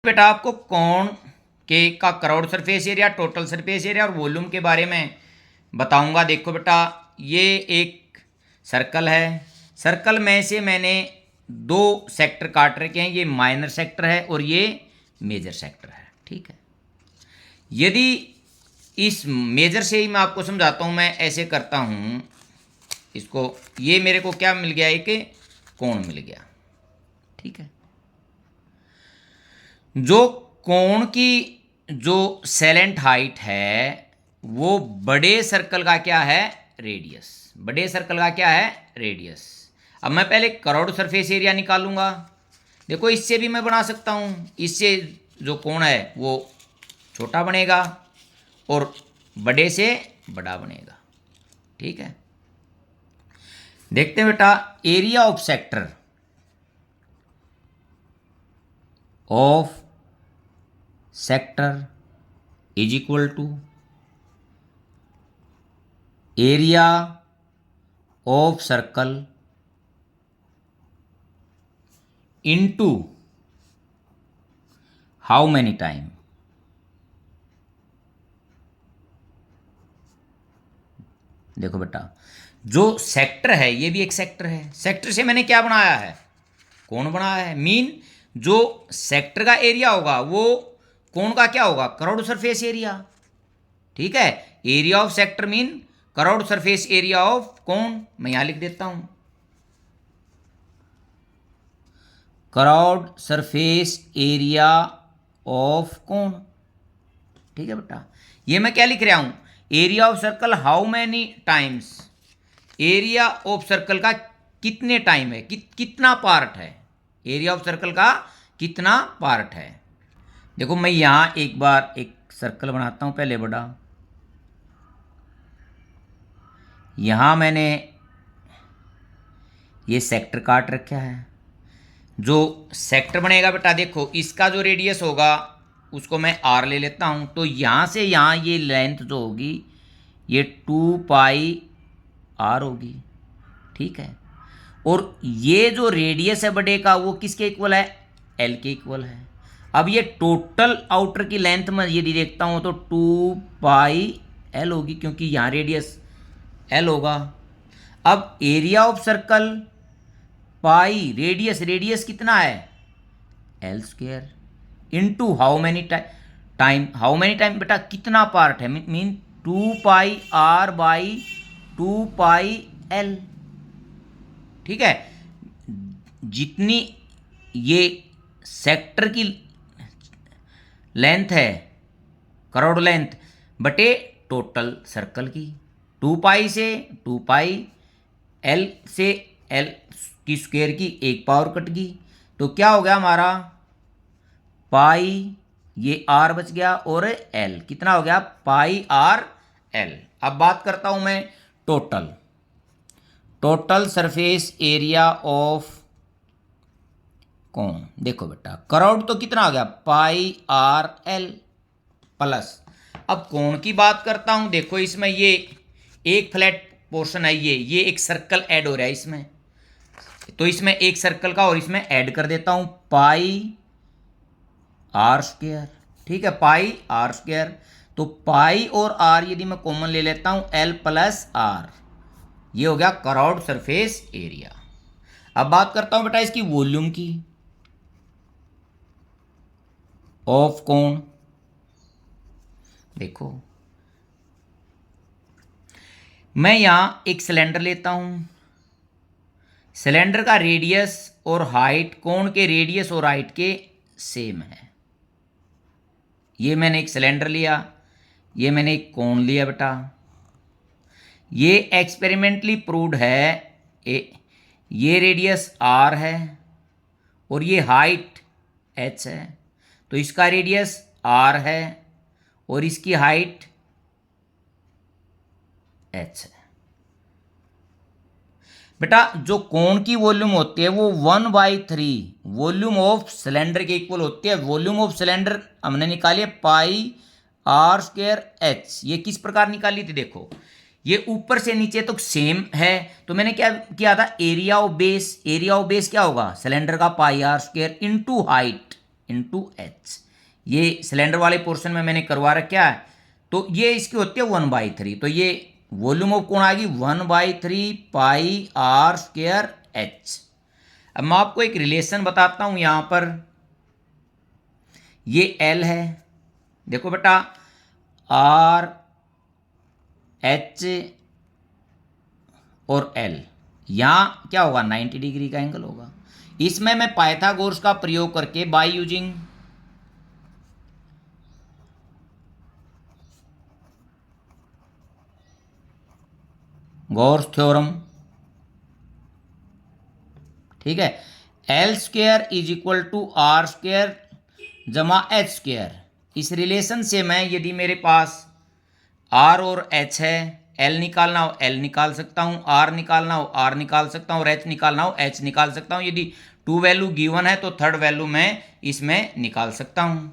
बेटा आपको कोण के का crowd surface area, total surface area और वॉल्यूम के बारे में बताऊंगा। देखो बेटा, ये एक सर्कल है। सर्कल में से मैंने दो सेक्टर काट रखे हैं। ये माइनर सेक्टर है और ये मेजर सेक्टर है। ठीक है, यदि इस मेजर से ही मैं आपको समझाता हूं। मैं ऐसे करता हूं इसको, ये मेरे को क्या मिल गया, एक कोण मिल गया। ठीक है, जो कोण की जो सैलेंट हाइट है वो बड़े सर्कल का क्या है, रेडियस। बड़े सर्कल का क्या है, रेडियस। अब मैं पहले क्राउड सरफेस एरिया निकालूंगा। देखो, इससे भी मैं बना सकता हूं। इससे जो कोण है वो छोटा बनेगा और बड़े से बड़ा बनेगा। ठीक है, देखते हैं बेटा। Area of sector of sector is equal to area of circle into how many time. देखो बेटा, जो सेक्टर है ये भी एक सेक्टर है। सेक्टर से मैंने क्या बनाया है, कोण बनाया है। मीन जो सेक्टर का एरिया होगा वो कोण का क्या होगा, क्राउड सरफेस एरिया। ठीक है, area of sector mean crowd surface area of कोण। मैं यहां लिख देता हूं, क्राउड सरफेस एरिया ऑफ कोण। ठीक है बेटा, ये मैं क्या लिख रहा हूं, area of circle how many times. Area of circle का कितने टाइम है, कितना पार्ट है, एरिया ऑफ सर्कल का कितना पार्ट है। देखो, मैं यहां एक बार एक सर्कल बनाता हूं, पहले बड़ा। यहां मैंने ये सेक्टर काट रखा है। जो सेक्टर बनेगा बेटा, देखो इसका जो रेडियस होगा उसको मैं आर ले लेता हूं। तो यहां से यहां ये लेंथ जो होगी ये 2 पाई आर होगी। ठीक है, और ये जो रेडियस है बड़े का वो किसके इक्वल है, एल के इक्वल है। अब ये टोटल आउटर की लेंथ में यदि देखता हूं तो 2 पाई एल होगी, क्योंकि यहां रेडियस एल होगा। अब area of circle pi radius, radius कितना है, L square, into how many time. How many time बेटा, कितना पार्ट है, mean 2 pi R by 2 pi L. ठीक है, जितनी ये सेक्टर की लेंथ है, करोड़ लेंथ बटे टोटल सर्कल की, 2 पाई से 2 पाई, एल से एल की स्क्वायर की एक पावर कट गई। तो क्या हो गया हमारा, पाई, ये आर बच गया और एल कितना हो गया, पाई आर एल। अब बात करता हूं मैं total, total surface area of कोण। देखो बेटा, क्राउड तो कितना आ गया, पाई आर एल प्लस। अब कोण की बात करता हूं। देखो, इसमें ये एक फ्लैट पोर्शन है, ये एक सर्कल ऐड हो रहा है इसमें। तो इसमें एक सर्कल का और इसमें ऐड कर देता हूं, पाई आर स्क्वायर। ठीक है, पाई आर स्क्वायर। तो पाई और आर यदि मैं कॉमन ले लेता हूं, एल प्लस आर, ये हो गया क्राउड सरफेस एरिया। अब बात करता हूं बेटा इसकी वॉल्यूम की, ऑफ कोण। देखो, मैं यहां एक सिलेंडर लेता हूं। सिलेंडर का रेडियस और हाइट कोण के रेडियस और हाइट के सेम है। ये मैंने एक सिलेंडर लिया, ये मैंने एक कोण लिया बेटा। ये एक्सपेरिमेंटली प्रूव्ड है। ये रेडियस आर है और ये हाइट एच है। तो इसका रेडियस आर है और इसकी हाइट एच है। बेटा, जो कोण की वॉल्यूम होती है वो 1/3 वॉल्यूम ऑफ सिलेंडर के इक्वल होती है। वॉल्यूम ऑफ सिलेंडर हमने निकाली है पाई आर स्क्वायर एच। ये किस प्रकार निकाली थी, देखो ये ऊपर से नीचे तक सेम है। तो मैंने क्या किया था, area of base. Area of base क्या होगा, सिलेंडर का pi r square into height, into H. ये सिलेंडर वाले पोर्शन में मैंने करवा रखा है, तो ये इसकी होती है 1/3, तो ये वॉल्यूम ऑफ कौन आएगी 1/3 पाई आर स्क्वायर एच। अब मैं आपको एक रिलेशन बताता हूं यहां पर, ये एल है, देखो बेटा आर एच और एल, यहां क्या होगा 90 डिग्री का एंगल होगा। इसमें मैं पाइथागोरस का प्रयोग करके बाय यूजिंग गॉस थ्योरम, ठीक है, L square is equal to R square जमा एच स्क्वायर, इस रिलेशन से मैं यदि मेरे पास आर और एच है, एल निकालना हो एल निकाल सकता हूं, आर निकालना हो आर निकाल सकता हूं, और एच निकालना हो एच निकाल सकता हूं। यदि 2 वैल्यू गिवन है तो थर्ड वैल्यू मैं इसमें निकाल सकता हूं।